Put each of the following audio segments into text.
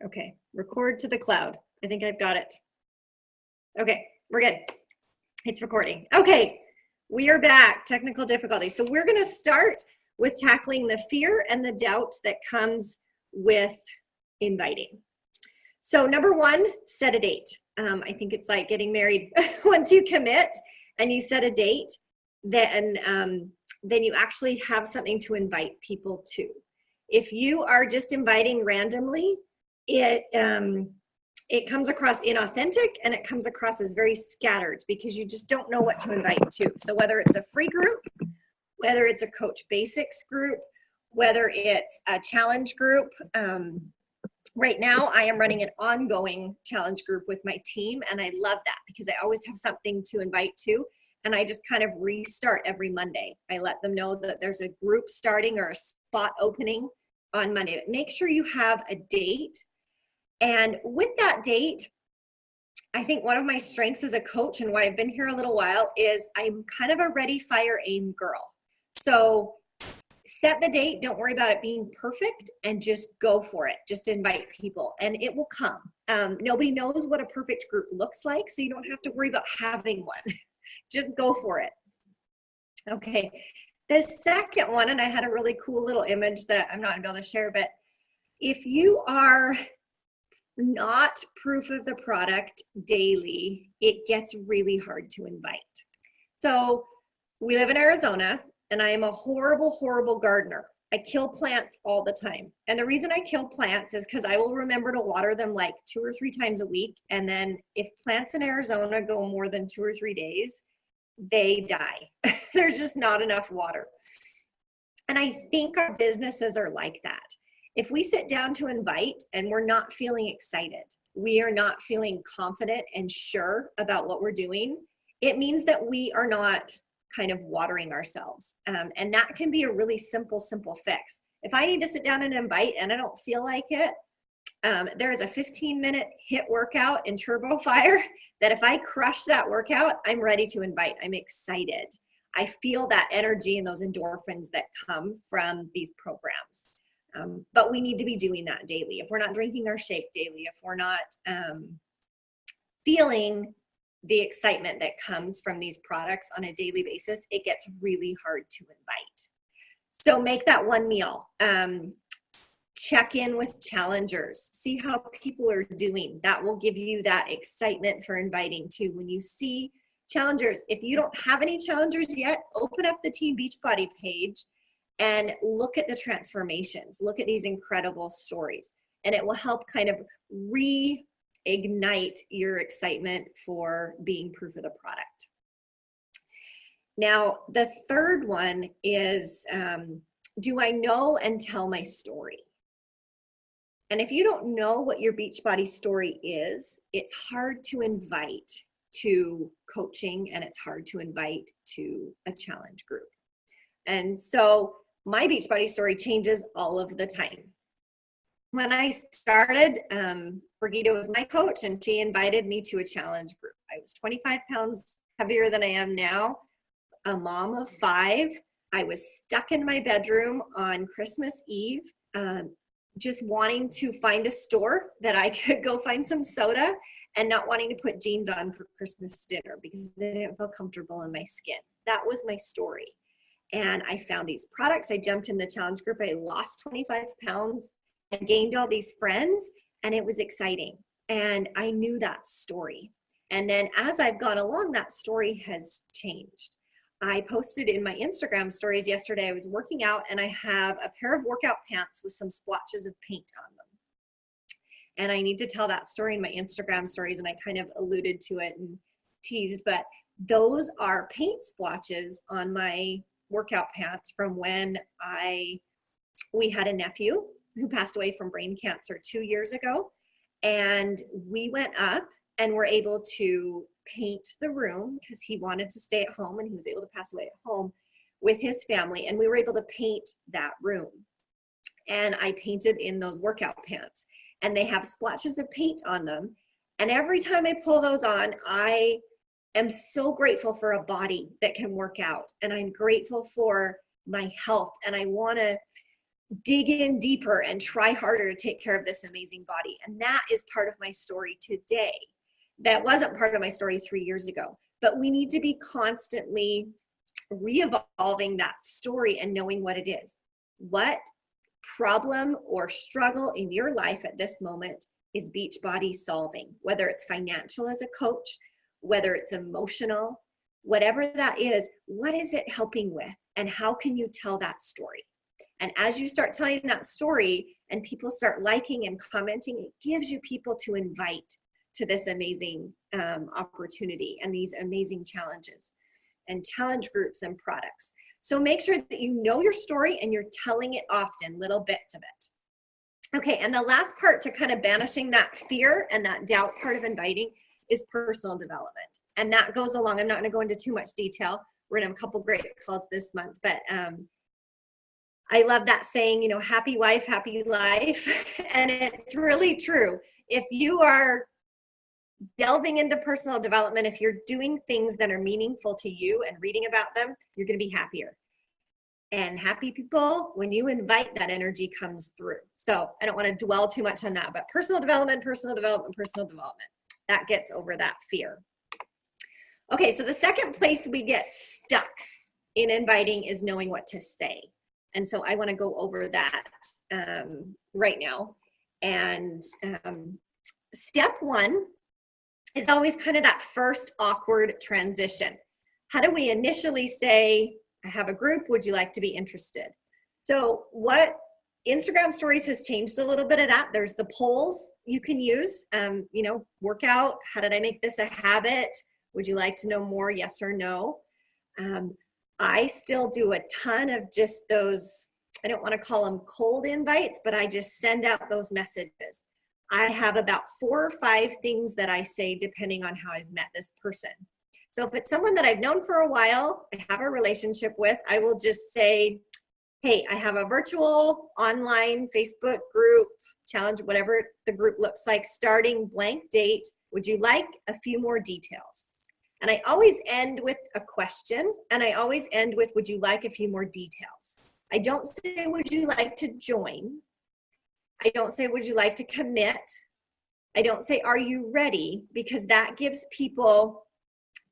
Okay, record to the cloud. I think I've got it. Okay, we're good. It's recording. Okay, we are back. Technical difficulties. So we're going to start with tackling the fear and the doubt that comes with inviting. So number one, set a date. I think it's like getting married. Once you commit and you set a date, then you actually have something to invite people to. If you are just inviting randomly, it comes across inauthentic and it comes across as very scattered because you just don't know what to invite to. So whether it's a free group, whether it's a Coach Basics group, whether it's a challenge group, right now I am running an ongoing challenge group with my team, and I love that because I always have something to invite to, and I just kind of restart every Monday. I let them know that there's a group starting or a spot opening on Monday. But make sure you have a date. And with that date, I think one of my strengths as a coach and why I've been here a little while is I'm kind of a ready, fire, aim girl. So set the date, don't worry about it being perfect, and just go for it. Just invite people and it will come. Nobody knows what a perfect group looks like, so you don't have to worry about having one. Just go for it. Okay, the second one, and I had a really cool little image that I'm not gonna be able to share, but if you are not proof of the product daily, it gets really hard to invite. So we live in Arizona, and I am a horrible, horrible gardener. I kill plants all the time. And the reason I kill plants is because I will remember to water them like 2 or 3 times a week. And then if plants in Arizona go more than 2 or 3 days, they die. There's just not enough water. And I think our businesses are like that. If we sit down to invite and we're not feeling excited, we are not feeling confident and sure about what we're doing, it means that we are not kind of watering ourselves. And that can be a really simple fix. If I need to sit down and invite and I don't feel like it, there's a 15-minute HIIT workout in Turbo Fire that if I crush that workout, I'm ready to invite. I'm excited. I feel that energy and those endorphins that come from these programs. But we need to be doing that daily. If we're not drinking our shake daily, if we're not feeling the excitement that comes from these products on a daily basis, it gets really hard to invite. So make that one meal. Check in with challengers. See how people are doing. That will give you that excitement for inviting too. When you see challengers, if you don't have any challengers yet, open up the Team Beachbody page and look at the transformations. Look at these incredible stories. And it will help kind of reignite your excitement for being proof of the product. Now, the third one is, do I know and tell my story? And if you don't know what your Beachbody story is, it's hard to invite to coaching and it's hard to invite to a challenge group. And so my Beachbody story changes all of the time. When I started, Brigitte was my coach and she invited me to a challenge group. I was 25 pounds heavier than I am now, a mom of 5. I was stuck in my bedroom on Christmas Eve, just wanting to find a store that I could go find some soda and not wanting to put jeans on for Christmas dinner because I didn't feel comfortable in my skin. That was my story. And I found these products. I jumped in the challenge group. I lost 25 pounds and gained all these friends, and it was exciting. And I knew that story. And then as I've gone along, that story has changed. I posted in my Instagram stories yesterday, I was working out and I have a pair of workout pants with some splotches of paint on them. And I need to tell that story in my Instagram stories, and I kind of alluded to it and teased, but those are paint splotches on my workout pants from when we had a nephew who passed away from brain cancer 2 years ago. And we went up and were able to paint the room because he wanted to stay at home and he was able to pass away at home with his family. And we were able to paint that room. And I painted in those workout pants and they have splotches of paint on them. And every time I pull those on, I am so grateful for a body that can work out. And I'm grateful for my health. And I want to dig in deeper and try harder to take care of this amazing body. And that is part of my story today. That wasn't part of my story 3 years ago, but we need to be constantly re-evolving that story and knowing what it is. What problem or struggle in your life at this moment is Beachbody solving? Whether it's financial as a coach, whether it's emotional, whatever that is, what is it helping with? And how can you tell that story? And as you start telling that story and people start liking and commenting, it gives you people to invite to this amazing opportunity and these amazing challenges and challenge groups and products. So make sure that you know your story and you're telling it often, little bits of it. Okay, and the last part to kind of banishing that fear and that doubt part of inviting is personal development. And that goes along, I'm not gonna go into too much detail. We're gonna have a couple great calls this month, but I love that saying, you know, happy wife, happy life. And it's really true. If you are delving into personal development, if you're doing things that are meaningful to you and reading about them, you're going to be happier. And happy people, when you invite, that energy comes through. So I don't want to dwell too much on that, but personal development, that gets over that fear. Okay, so the second place we get stuck in inviting is knowing what to say. And so I want to go over that right now. And step one is always kind of that first awkward transition. How do we initially say, I have a group, would you like to be interested? So what Instagram stories has changed a little bit of that. There's the polls you can use, you know, workout, how did I make this a habit? Would you like to know more, yes or no? I still do a ton of just those, I don't want to call them cold invites, but I just send out those messages. I have about 4 or 5 things that I say depending on how I've met this person. So if it's someone that I've known for a while, I have a relationship with, I will just say, hey, I have a virtual online Facebook group, challenge, whatever the group looks like, starting blank date. Would you like a few more details? And I always end with a question, and I always end with, would you like a few more details? I don't say, would you like to join? I don't say, would you like to commit? I don't say, are you ready? Because that gives people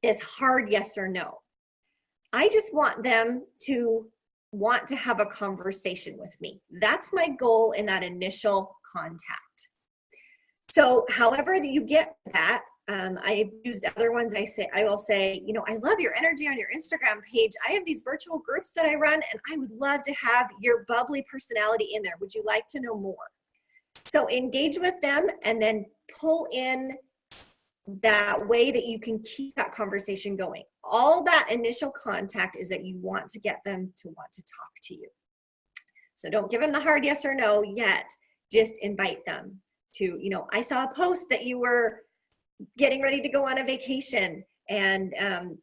this hard yes or no. I just want them to want to have a conversation with me. That's my goal in that initial contact. So however you get that, I've used other ones. I will say, you know, I love your energy on your Instagram page. I have these virtual groups that I run, and I would love to have your bubbly personality in there. Would you like to know more? So engage with them and then pull in that way that you can keep that conversation going. All that initial contact is that you want to get them to want to talk to you. So don't give them the hard yes or no yet. Just invite them to, you know, I saw a post that you were getting ready to go on a vacation. And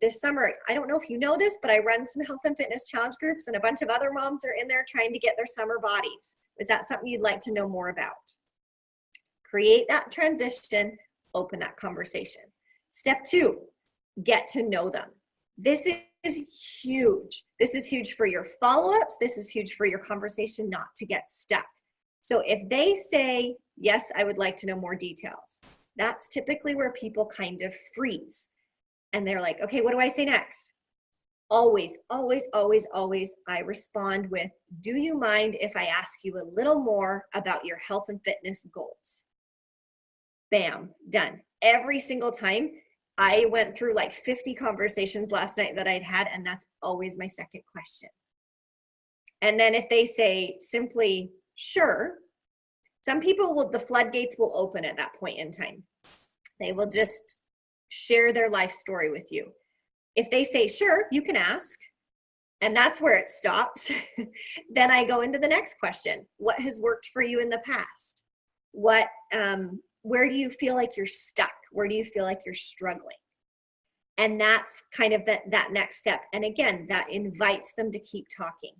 this summer, I don't know if you know this, but I run some health and fitness challenge groups, and a bunch of other moms are in there trying to get their summer bodies. Is that something you'd like to know more about? Create that transition, open that conversation. Step 2, get to know them. This is huge. This is huge for your follow-ups. This is huge for your conversation not to get stuck. So if they say, yes, I would like to know more details, that's typically where people kind of freeze. And they're like, okay, what do I say next? Always, always, always, always, I respond with, do you mind if I ask you a little more about your health and fitness goals? Bam, done. Every single time. I went through like 50 conversations last night that I'd had, and that's always my second question. And then if they say simply, sure, some people will, the floodgates will open at that point in time. They will just share their life story with you. If they say, sure, you can ask, and that's where it stops, then I go into the next question. What has worked for you in the past? What, where do you feel like you're stuck? Where do you feel like you're struggling? And that's kind of that next step. And again, that invites them to keep talking.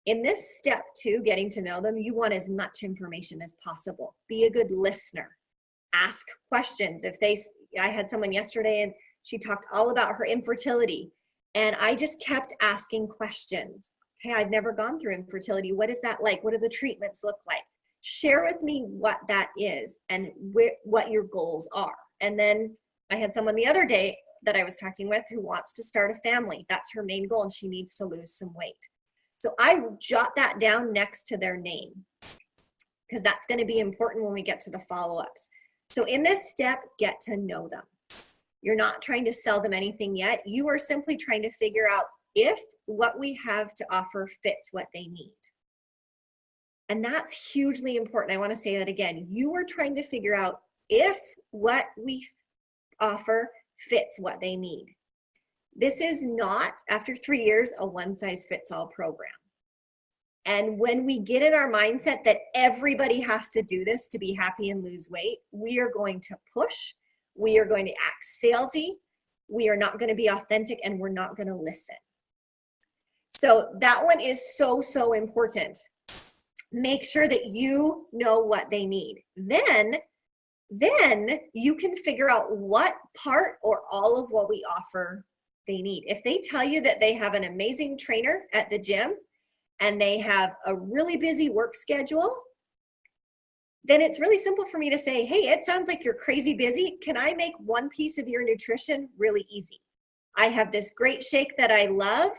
In this step 2, getting to know them, you want as much information as possible. Be a good listener. Ask questions. I had someone yesterday and she talked all about her infertility. And I just kept asking questions. Hey, I've never gone through infertility. What is that like? What do the treatments look like? Share with me what that is and what your goals are. And then I had someone the other day that I was talking with who wants to start a family. That's her main goal, and she needs to lose some weight. So I jot that down next to their name, because that's going to be important when we get to the follow-ups. So in this step, get to know them. You're not trying to sell them anything yet. You are simply trying to figure out if what we have to offer fits what they need. And that's hugely important. I want to say that again. You are trying to figure out if what we offer fits what they need. This is not, after 3 years, a one-size-fits-all program. And when we get in our mindset that everybody has to do this to be happy and lose weight, we are going to push, we are going to act salesy, we are not going to be authentic, and we're not going to listen. So that one is so, so important. Make sure that you know what they need. Then you can figure out what part or all of what we offer they need. If they tell you that they have an amazing trainer at the gym and they have a really busy work schedule, then it's really simple for me to say, hey, it sounds like you're crazy busy. Can I make one piece of your nutrition really easy? I have this great shake that I love,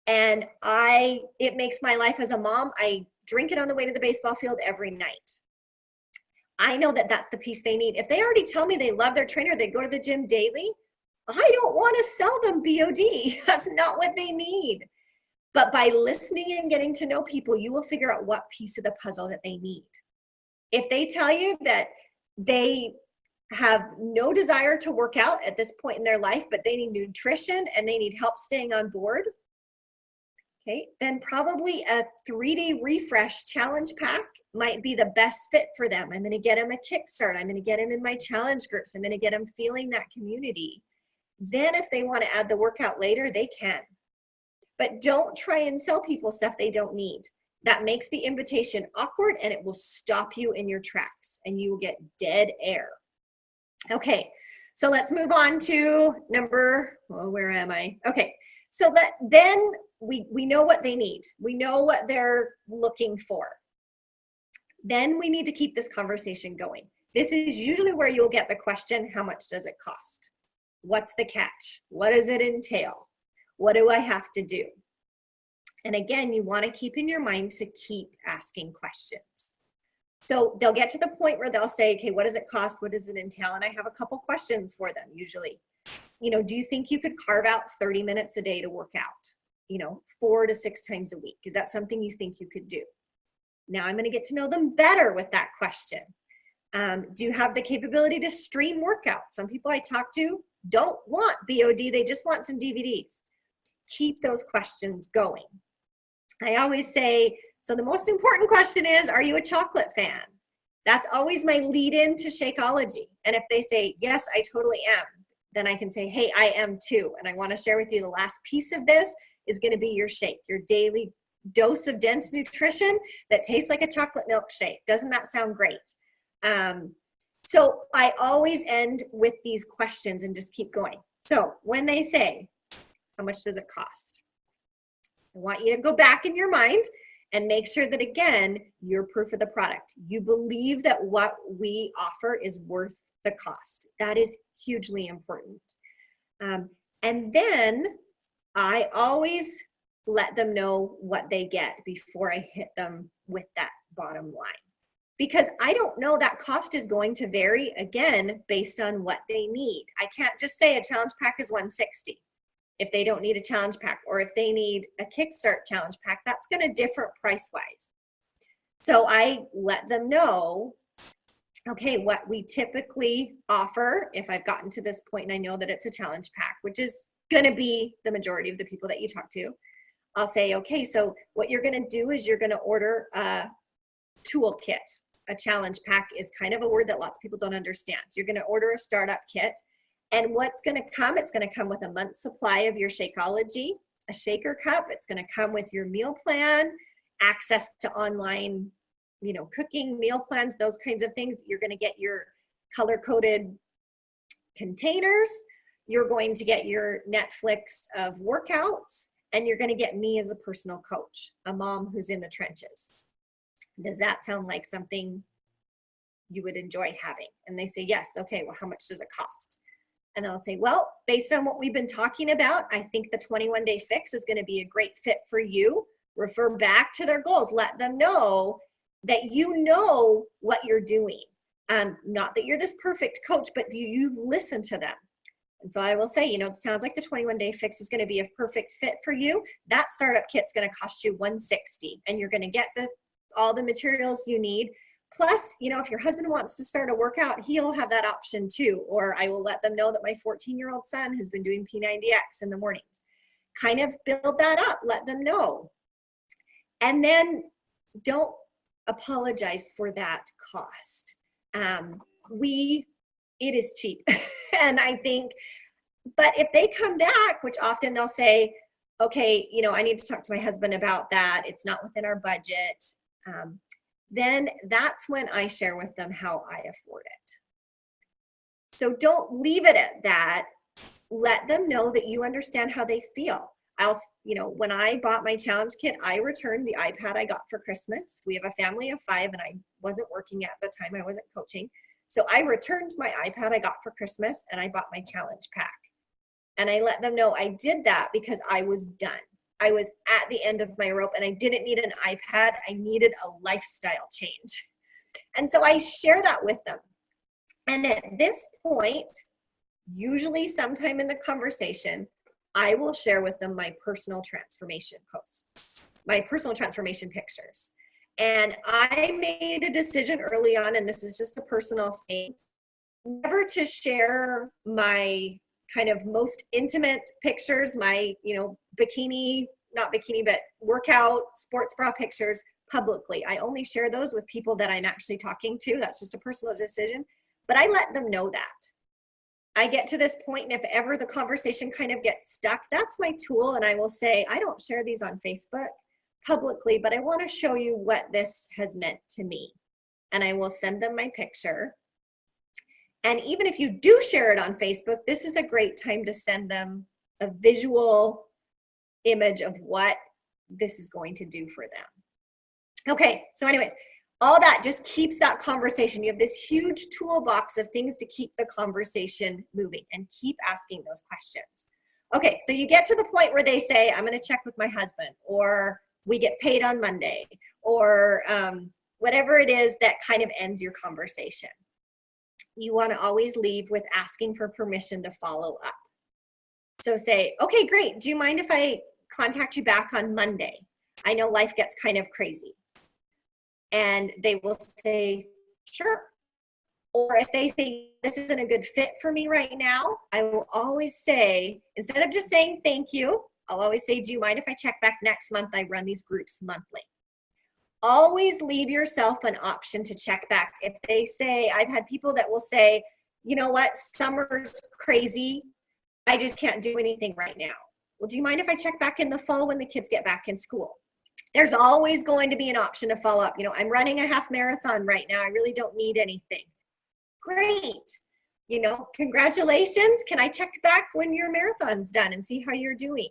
and it makes my life as a mom. I drink it on the way to the baseball field every night. I know that that's the piece they need. If they already tell me they love their trainer, they go to the gym daily, I don't want to sell them BOD. That's not what they need. But by listening and getting to know people, you will figure out what piece of the puzzle that they need. If they tell you that they have no desire to work out at this point in their life, but they need nutrition and they need help staying on board, okay, then probably a 3-day refresh challenge pack might be the best fit for them. I'm going to get them a kickstart. I'm going to get them in my challenge groups. I'm going to get them feeling that community. Then if they want to add the workout later, they can. But don't try and sell people stuff they don't need. That makes the invitation awkward, and it will stop you in your tracks, and you will get dead air. Okay, so let's move on to where am I? Okay, so then we know what they need. We know what they're looking for. Then we need to keep this conversation going. This is usually where you'll get the question, how much does it cost? What's the catch? What does it entail? What do I have to do? And again, you want to keep in your mind to keep asking questions. So they'll get to the point where they'll say, okay, what does it cost? What does it entail? And I have a couple questions for them usually. Do you think you could carve out 30 minutes a day to work out? 4 to 6 times a week. Is that something you think you could do? Now I'm going to get to know them better with that question. Do you have the capability to stream workouts? Some people I talk to don't want BOD. They just want some DVDs. Keep those questions going. I always say, so the most important question is, are you a chocolate fan? That's always my lead in to Shakeology. And if they say, yes, I totally am, then I can say, hey, I am too. And I want to share with you the last piece of this is going to be your shake, your daily dose of dense nutrition that tastes like a chocolate milkshake. Doesn't that sound great? So I always end with these questions and just keep going. So when they say, how much does it cost? I want you to go back in your mind and make sure that, again, you're proof of the product. You believe that what we offer is worth the cost. That is hugely important. And then I always let them know what they get before I hit them with that bottom line. Because I don't know, that cost is going to vary, again, based on what they need. I can't just say a challenge pack is $160 if they don't need a challenge pack, or if they need a kickstart challenge pack, that's going to differ price-wise. So I let them know, okay, what we typically offer, if I've gotten to this point and I know that it's a challenge pack, which is going to be the majority of the people that you talk to, I'll say, okay, so what you're going to do is you're going to order a toolkit. A challenge pack is kind of a word that lots of people don't understand. You're going to order a startup kit. And what's going to come, it's going to come with a month's supply of your Shakeology, a shaker cup. It's going to come with your meal plan, access to online, cooking meal plans, those kinds of things. You're going to get your color-coded containers. You're going to get your Netflix of workouts. and you're going to get me as a personal coach, a mom who's in the trenches. Does that sound like something you would enjoy having? And they say, yes. Okay, well, how much does it cost? And I'll say, well, based on what we've been talking about, I think the 21-day fix is going to be a great fit for you. Refer back to their goals. Let them know that you know what you're doing. Not that you're this perfect coach, but you've listened to them. And so I will say, you know, it sounds like the 21-day fix is going to be a perfect fit for you. That startup kit's going to cost you $160, and you're going to get all the materials you need. Plus, you know, if your husband wants to start a workout, he'll have that option too. Or I will let them know that my 14-year-old son has been doing P90X in the mornings. Kind of build that up, let them know. And then don't apologize for that cost. It is cheap. And I think, but if they come back, which often they'll say, okay, you know, I need to talk to my husband about that. It's not within our budget. Then that's when I share with them how I afford it. So don't leave it at that. Let them know that you understand how they feel. You know, when I bought my challenge kit, I returned the iPad I got for Christmas. We have a family of 5 and I wasn't working at the time. I wasn't coaching. So I returned my iPad I got for Christmas and I bought my challenge pack. And I let them know I did that because I was done. I was at the end of my rope and I didn't need an iPad. I needed a lifestyle change. And so I share that with them. And at this point, usually sometime in the conversation, I will share with them my personal transformation posts, my personal transformation pictures. And I made a decision early on, and this is just a personal thing, never to share my kind of most intimate pictures, my, you know, not bikini, but workout, sports bra pictures publicly. I only share those with people that I'm actually talking to. That's just a personal decision, but I let them know that. I get to this point, and if ever the conversation kind of gets stuck, that's my tool. And I will say, I don't share these on Facebook publicly, but I want to show you what this has meant to me. And I will send them my picture. And even if you do share it on Facebook, this is a great time to send them a visual image of what this is going to do for them. Okay, so anyways, all that just keeps that conversation. You have this huge toolbox of things to keep the conversation moving and keep asking those questions. Okay, so you get to the point where they say, I'm going to check with my husband, or we get paid on Monday, or whatever it is that kind of ends your conversation. You want to always leave with asking for permission to follow up. So say, okay, great. Do you mind if I contact you back on Monday? I know life gets kind of crazy. And they will say, sure. Or if they say, this isn't a good fit for me right now, I will always say, instead of just saying thank you, I'll always say, do you mind if I check back next month? I run these groups monthly. Always leave yourself an option to check back. If they say, I've had people that will say, you know what, summer's crazy. I just can't do anything right now. Well, do you mind if I check back in the fall when the kids get back in school? There's always going to be an option to follow up. You know, I'm running a half marathon right now. I really don't need anything. Great. You know, congratulations. Can I check back when your marathon's done and see how you're doing?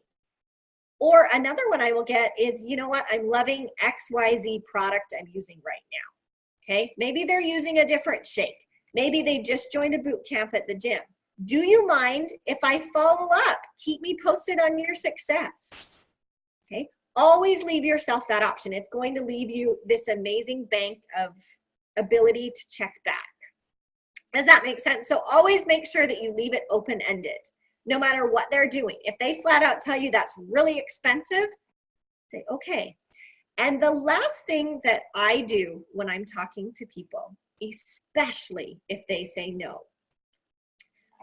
Or another one I will get is, you know what, I'm loving XYZ product I'm using right now. Okay, maybe they're using a different shake. Maybe they just joined a boot camp at the gym. Do you mind if I follow up? Keep me posted on your success. Okay, always leave yourself that option. It's going to leave you this amazing bank of ability to check back. Does that make sense? So always make sure that you leave it open-ended, no matter what they're doing. If they flat out tell you that's really expensive, say, okay. And the last thing that I do when I'm talking to people, especially if they say no,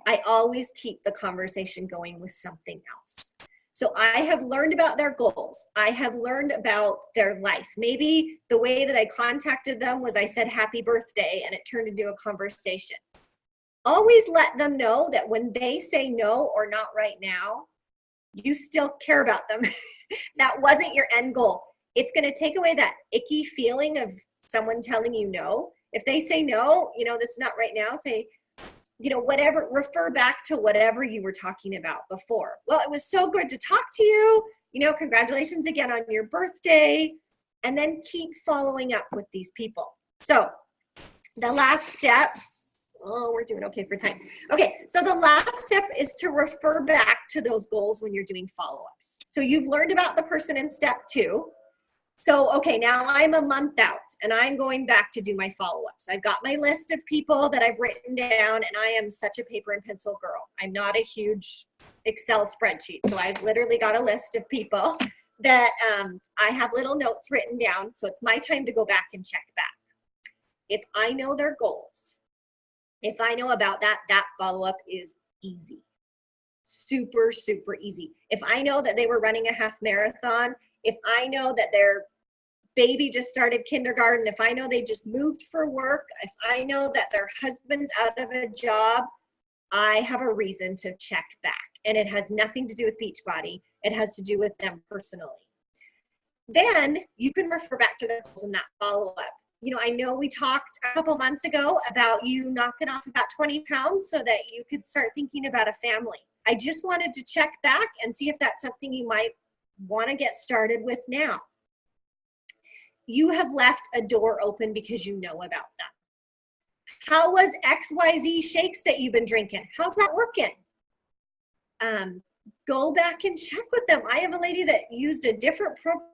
I always keep the conversation going with something else. So I have learned about their goals. I have learned about their life. Maybe the way that I contacted them was I said, happy birthday, and it turned into a conversation. Always let them know that when they say no or not right now, you still care about them. That wasn't your end goal. It's going to take away that icky feeling of someone telling you no. If they say no, you know, this is not right now, say, you know, whatever, refer back to whatever you were talking about before. Well, it was so good to talk to you. You know, congratulations again on your birthday. And then keep following up with these people. So the last step, oh, we're doing okay for time. Okay, so the last step is to refer back to those goals when you're doing follow-ups. So you've learned about the person in step 2. So, okay, now I'm a month out and I'm going back to do my follow-ups. I've got my list of people that I've written down, and I am such a paper and pencil girl. I'm not a huge Excel spreadsheet. So I've literally got a list of people that I have little notes written down. So it's my time to go back and check back. If I know their goals, if I know about that, that follow-up is easy. Super, super easy. If I know that they were running a half marathon, if I know that their baby just started kindergarten, if I know they just moved for work, if I know that their husband's out of a job, I have a reason to check back. And it has nothing to do with Beachbody. It has to do with them personally. Then you can refer back to the goals in that follow-up. You know, I know we talked a couple months ago about you knocking off about 20 pounds so that you could start thinking about a family. I just wanted to check back and see if that's something you might want to get started with now. You have left a door open because you know about them. How was XYZ shakes that you've been drinking? How's that working? Go back and check with them. I have a lady that used a different program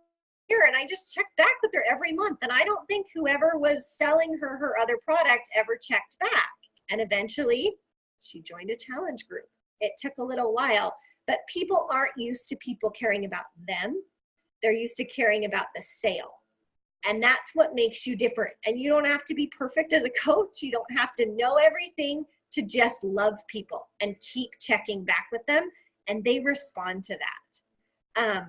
here, and I just checked back with her every month. And I don't think whoever was selling her other product ever checked back. And eventually she joined a challenge group. It took a little while, but people aren't used to people caring about them. They're used to caring about the sale. And that's what makes you different. And you don't have to be perfect as a coach. You don't have to know everything to just love people and keep checking back with them. And they respond to that.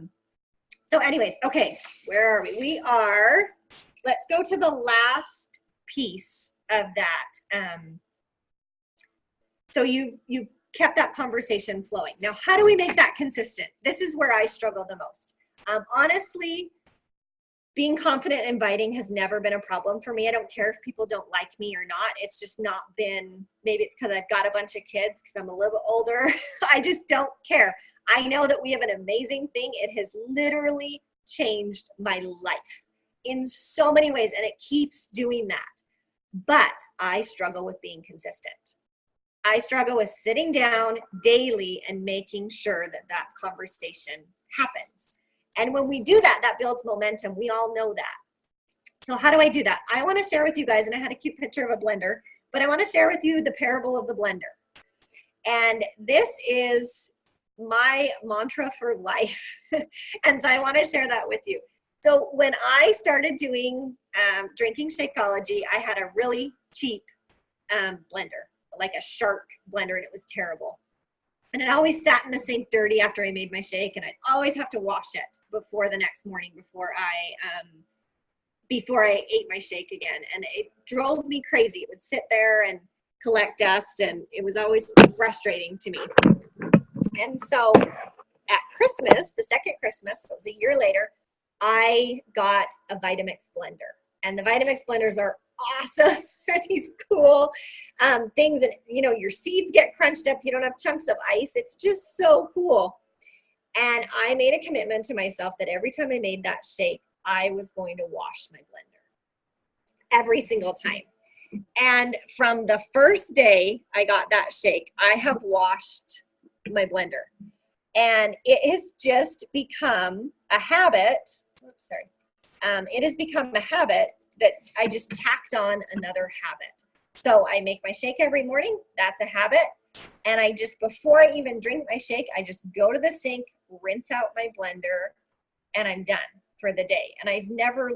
So anyways, okay, where are we? Let's go to the last piece of that. So you've kept that conversation flowing. Now, how do we make that consistent? This is where I struggle the most. Honestly, being confident in inviting has never been a problem for me. I don't care if people don't like me or not. It's just not been, maybe it's because I've got a bunch of kids because I'm a little bit older. I just don't care. I know that we have an amazing thing. It has literally changed my life in so many ways, and it keeps doing that. But I struggle with being consistent. I struggle with sitting down daily and making sure that that conversation happens. And when we do that, that builds momentum. We all know that. So how do I do that? I want to share with you guys, and I had a cute picture of a blender, but I want to share with you the parable of the blender. And this is my mantra for life. And so I want to share that with you. So when I started doing drinking Shakeology, I had a really cheap blender, like a Shark blender, and it was terrible. And it always sat in the sink dirty after I made my shake, and I'd always have to wash it before the next morning before I ate my shake again. And it drove me crazy. It would sit there and collect dust, and it was always frustrating to me. And so at Christmas, the second Christmas, it was a year later, I got a Vitamix blender. And the Vitamix blenders are awesome. They're these cool things that, you know, your seeds get crunched up. You don't have chunks of ice. It's just so cool. And I made a commitment to myself that every time I made that shake, I was going to wash my blender every single time. And from the first day I got that shake, I have washed my blender. And it has just become a habit. Oops, sorry. It has become a habit that I just tacked on another habit. So I make my shake every morning. That's a habit. And I just, before I even drink my shake, I just go to the sink, rinse out my blender, and I'm done for the day. And I've never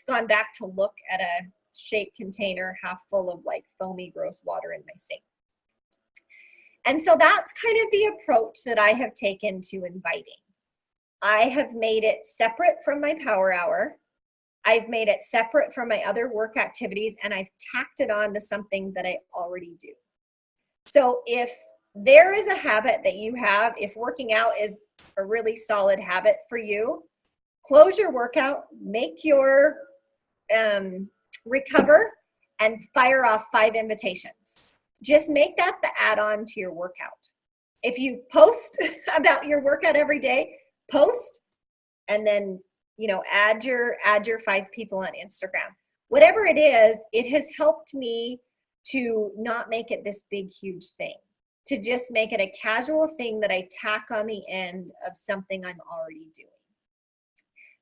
gone back to look at a shake container half full of like foamy, gross water in my sink. And so that's kind of the approach that I have taken to inviting. I have made it separate from my power hour. I've made it separate from my other work activities, and I've tacked it on to something that I already do. So if there is a habit that you have, if working out is a really solid habit for you, close your workout, make your recover, and fire off 5 invitations. just make that the add-on to your workout. If you post about your workout every day, post, and then, you know, add your 5 people on Instagram. Whatever it is, it has helped me to not make it this big, huge thing, to just make it a casual thing that I tack on the end of something I'm already doing.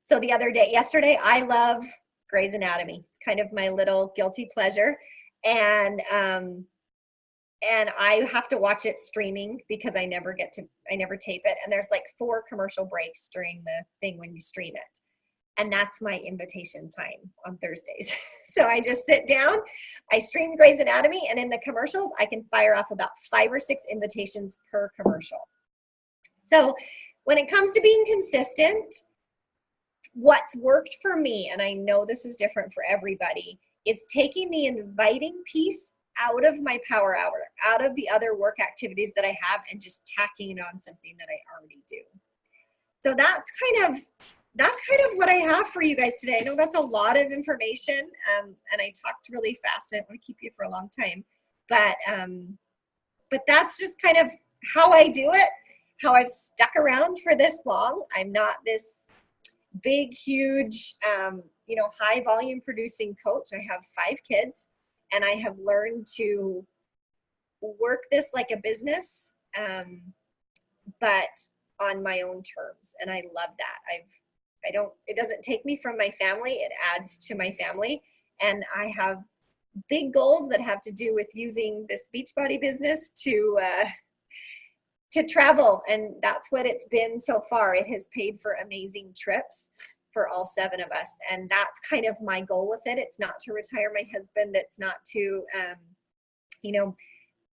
So the other day, yesterday, I love Grey's Anatomy. It's kind of my little guilty pleasure. And I have to watch it streaming because I never tape it. And there's like 4 commercial breaks during the thing when you stream it. And that's my invitation time on Thursdays. So I just sit down, I stream Grey's Anatomy, and in the commercials, I can fire off about 5 or 6 invitations per commercial. So when it comes to being consistent, what's worked for me, and I know this is different for everybody, is taking the inviting piece out of my power hour, out of the other work activities that I have, and just tacking it on something that I already do. So that's kind of what I have for you guys today. I know that's a lot of information, and I talked really fast. I don't want to keep you for a long time, but that's just kind of how I do it, how I've stuck around for this long. I'm not this big, huge, you know, high volume producing coach. I have 5 kids, and I have learned to work this like a business, but on my own terms. And I love that. It doesn't take me from my family. It adds to my family. And I have big goals that have to do with using this Beachbody business to travel. And that's what it's been so far. It has paid for amazing trips for all 7 of us. And that's kind of my goal with it. It's not to retire my husband. It's not to, you know,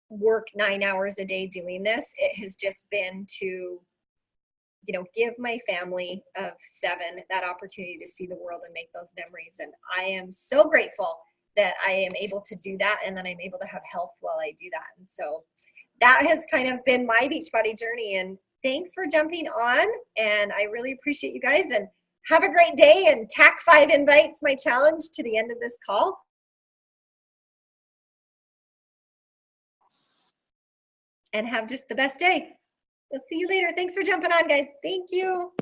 work 9 hours a day doing this. It has just been to, you know, give my family of 7 that opportunity to see the world and make those memories. And I am so grateful that I am able to do that, and that I'm able to have health while I do that. And so that has kind of been my Beachbody journey. And thanks for jumping on. And I really appreciate you guys. And have a great day, and tack 5 invites, my challenge, to the end of this call. And have just the best day. We'll see you later. Thanks for jumping on, guys. Thank you.